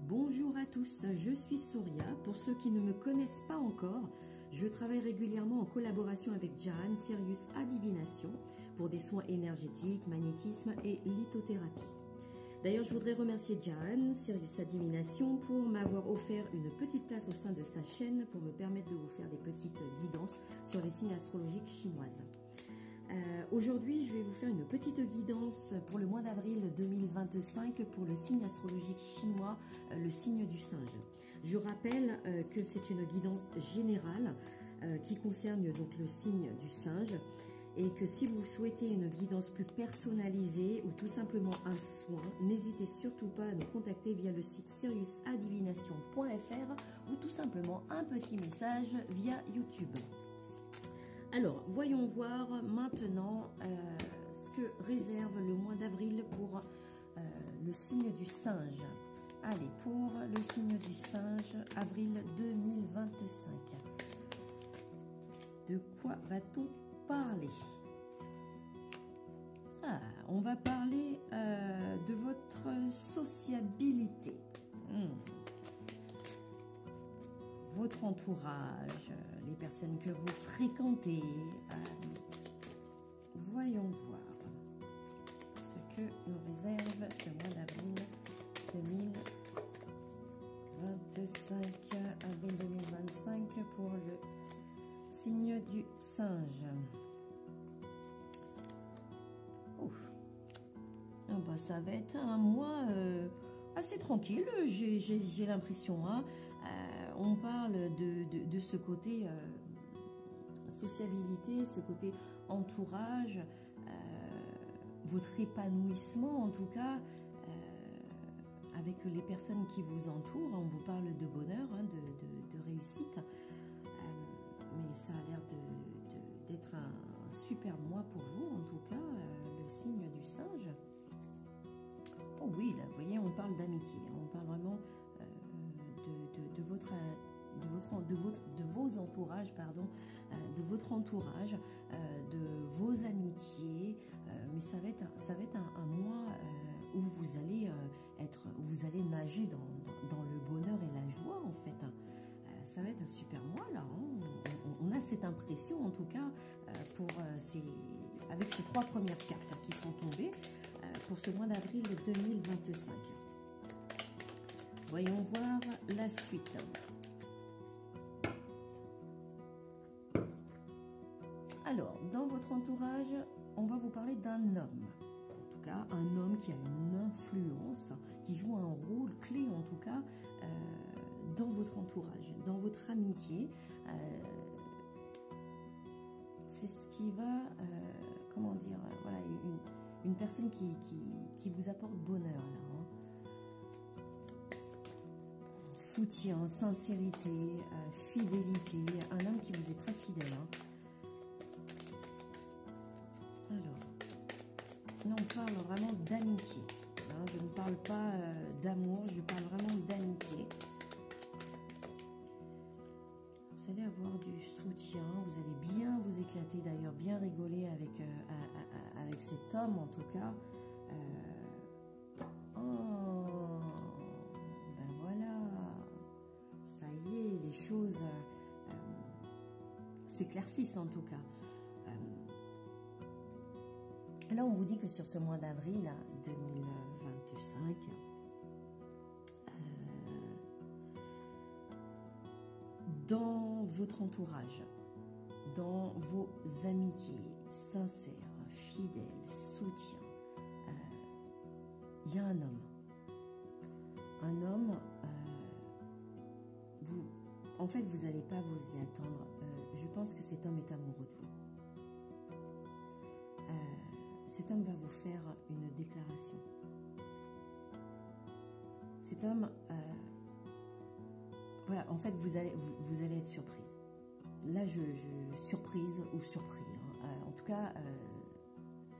Bonjour à tous, je suis Soria. Pour ceux qui ne me connaissent pas encore, je travaille régulièrement en collaboration avec Jaan, Sirius à Divination pour des soins énergétiques, magnétisme et lithothérapie. D'ailleurs, je voudrais remercier Jaan, Sirius à Divination pour m'avoir offert une petite place au sein de sa chaîne pour me permettre de vous faire des petites guidances sur les signes astrologiques chinoises. Aujourd'hui, je vais vous faire une petite guidance pour le mois d'avril 2025 pour le signe astrologique chinois, le signe du singe. Je rappelle que c'est une guidance générale qui concerne donc le signe du singe et que si vous souhaitez une guidance plus personnalisée ou tout simplement un soin, n'hésitez surtout pas à nous contacter via le site siriusadivination.fr ou tout simplement un petit message via YouTube. Alors, voyons voir maintenant ce que réserve le mois d'avril pour le signe du singe. Allez, pour le signe du singe, avril 2025. De quoi va-t-on parler? On va parler de votre sociabilité. Votre entourage, les personnes que vous fréquentez. Voyons voir ce que nous réserve ce mois d'avril 2025 pour le signe du singe. Ah bah, ça va être un mois assez tranquille, j'ai l'impression. On parle de ce côté sociabilité, ce côté entourage, votre épanouissement en tout cas, avec les personnes qui vous entourent. On vous parle de bonheur, de réussite, mais ça a l'air d'être un super mois pour vous, en tout cas, le signe du singe. Oh oui, là, vous voyez, on parle d'amitié, on parle vraiment de vos entourages, pardon, de votre entourage, de vos amitiés, mais ça va être un mois où vous allez nager dans le bonheur et la joie en fait. Ça va être un super mois là. On a cette impression en tout cas avec ces trois premières cartes qui sont tombées pour ce mois d'avril 2025. Voyons voir la suite. Alors, dans votre entourage, on va vous parler d'un homme. En tout cas, un homme qui a une influence, qui joue un rôle clé en tout cas dans votre entourage, dans votre amitié. C'est ce qui va, comment dire, voilà, une personne qui vous apporte bonheur là. Soutien, sincérité, fidélité, un homme qui vous est très fidèle. Alors, là on parle vraiment d'amitié. Je ne parle pas d'amour, je parle vraiment d'amitié. Vous allez avoir du soutien, vous allez bien vous éclater d'ailleurs, bien rigoler avec cet homme en tout cas. Les choses s'éclaircissent en tout cas. Là, on vous dit que sur ce mois d'avril 2025, dans votre entourage, dans vos amitiés sincères, fidèles, soutien, il y a un homme. Un homme, en fait, vous n'allez pas vous y attendre. Je pense que cet homme est amoureux de vous. Cet homme va vous faire une déclaration. Cet homme, voilà, en fait, vous allez être surprise. Là, surprise ou surpris. En tout cas,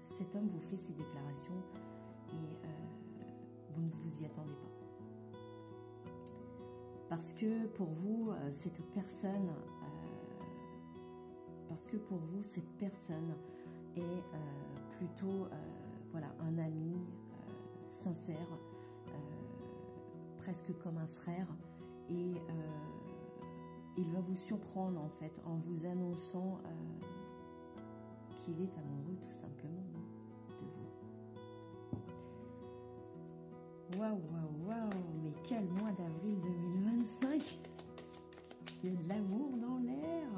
cet homme vous fait ses déclarations et vous ne vous y attendez pas. Parce que pour vous, cette personne est plutôt voilà, un ami sincère, presque comme un frère, et il va vous surprendre en fait en vous annonçant qu'il est amoureux tout simplement de vous. Waouh, waouh, waouh, mais quel mois d'avril 2025! Il y a de l'amour dans l'air,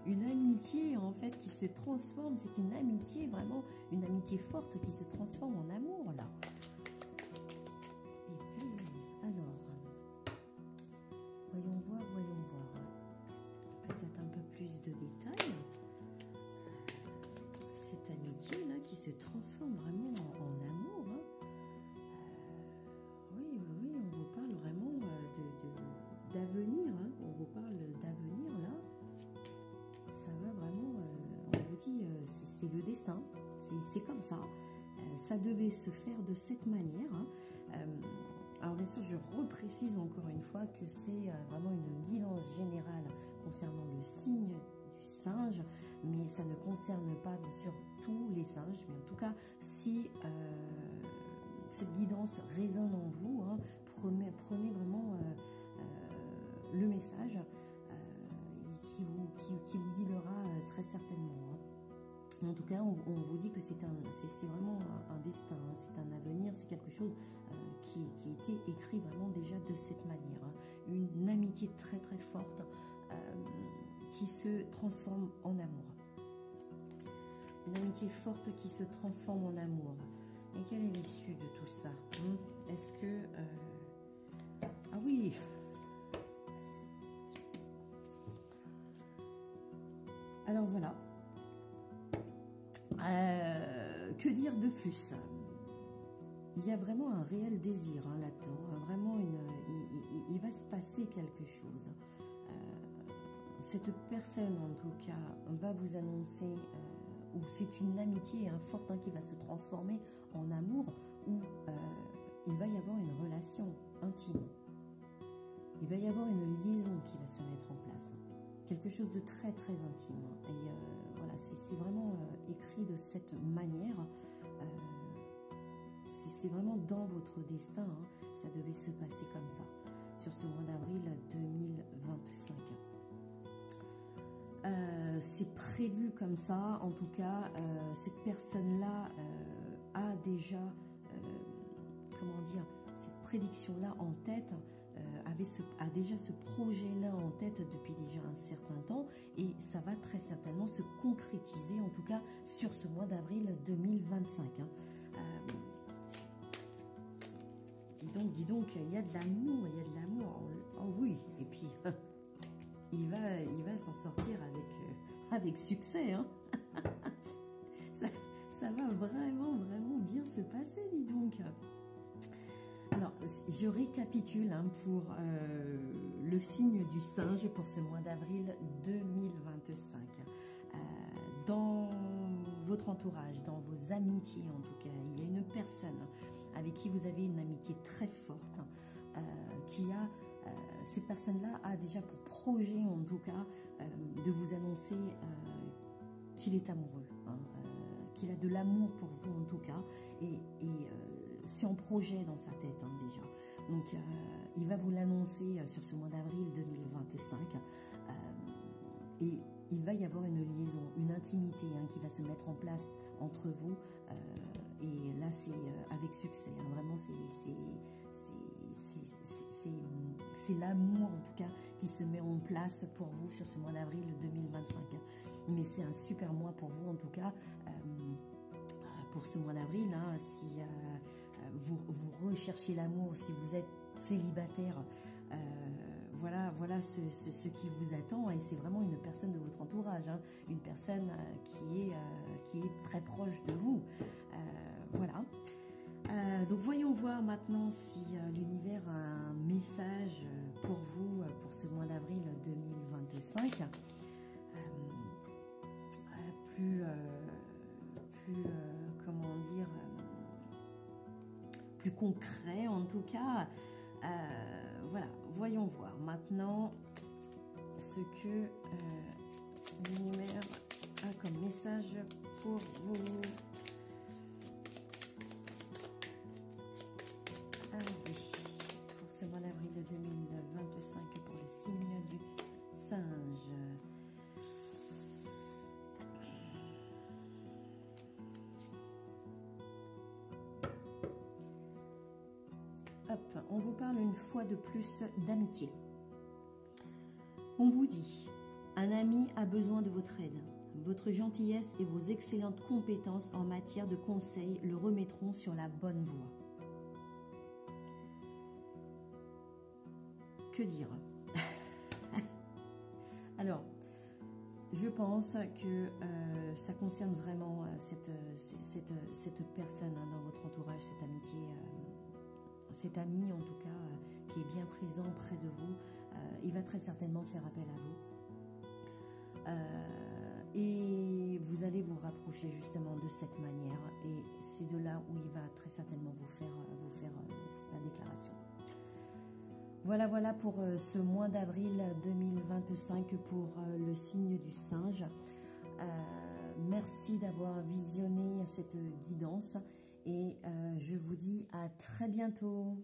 une amitié en fait qui se transforme, c'est une amitié vraiment, une amitié forte qui se transforme en amour là. Et puis, alors, voyons voir, peut-être un peu plus de détails. Cette amitié là qui se transforme vraiment en amour. Hein. Oui, on vous parle vraiment d'avenir, hein. On vous parle d'avenir là. Ça va vraiment, on vous dit, c'est le destin, c'est comme ça. Ça devait se faire de cette manière. Hein. Alors bien sûr, je reprécise encore une fois que c'est vraiment une guidance générale concernant le signe du singe, mais ça ne concerne pas bien sûr tous les singes, mais en tout cas, si cette guidance résonne en vous, hein, prenez vraiment le message qui vous guidera très certainement. Hein. En tout cas, on vous dit que c'est vraiment un destin, hein, c'est un avenir, c'est quelque chose qui était écrit vraiment déjà de cette manière. Hein. Une amitié très très forte qui se transforme en amour. Une amitié forte qui se transforme en amour. Et quelle est l'issue de tout ça? Est-ce que... Ah oui! Alors voilà. Que dire de plus? Il y a vraiment un réel désir hein, latent. Vraiment, il va se passer quelque chose. Cette personne, en tout cas, va vous annoncer... ou c'est une amitié hein, forte hein, qui va se transformer en amour, où il va y avoir une relation intime. Il va y avoir une liaison qui va se mettre en place. Quelque chose de très très intime. Et voilà, c'est vraiment écrit de cette manière. C'est vraiment dans votre destin. Hein. Ça devait se passer comme ça, sur ce mois d'avril 2025. C'est prévu comme ça. En tout cas, cette personne-là a déjà, comment dire, cette prédiction-là en tête, a déjà ce projet-là en tête depuis déjà un certain temps, et ça va très certainement se concrétiser, en tout cas sur ce mois d'avril 2025. Hein. Dis donc, il y a de l'amour, Oh oui, et puis il va s'en sortir avec succès. Hein. ça va vraiment bien se passer, dis donc. Alors, je récapitule hein, pour le signe du singe pour ce mois d'avril 2025. Dans votre entourage, dans vos amitiés en tout cas, il y a une personne avec qui vous avez une amitié très forte, cette personne-là a déjà pour projet en tout cas de vous annoncer qu'il est amoureux, hein, qu'il a de l'amour pour vous en tout cas, et c'est en projet dans sa tête hein, déjà. Donc il va vous l'annoncer sur ce mois d'avril 2025 et il va y avoir une liaison, une intimité hein, qui va se mettre en place entre vous et là c'est avec succès, hein, vraiment c'est l'amour en tout cas qui se met en place pour vous sur ce mois d'avril 2025. Mais c'est un super mois pour vous en tout cas pour ce mois d'avril. Hein, si vous recherchez l'amour, si vous êtes célibataire, voilà ce qui vous attend, et c'est vraiment une personne de votre entourage, hein, une personne qui est très proche de vous. Voilà. Donc voyons voir maintenant si l'univers a un message pour vous pour ce mois d'avril 2025. Comment dire, plus concret en tout cas. Voilà, voyons voir maintenant ce que l'univers a comme message pour vous. Pour ce mois hop, on vous parle une fois de plus d'amitié. On vous dit, un ami a besoin de votre aide. Votre gentillesse et vos excellentes compétences en matière de conseil le remettront sur la bonne voie. Que dire? Alors, je pense que ça concerne vraiment cette personne dans votre entourage, cette amitié, cet ami en tout cas, qui est bien présent près de vous. Il va très certainement faire appel à vous. Et vous allez vous rapprocher justement de cette manière. Et c'est de là où il va très certainement vous faire sa déclaration. Voilà pour ce mois d'avril 2025 pour le signe du singe. Merci d'avoir visionné cette guidance et je vous dis à très bientôt.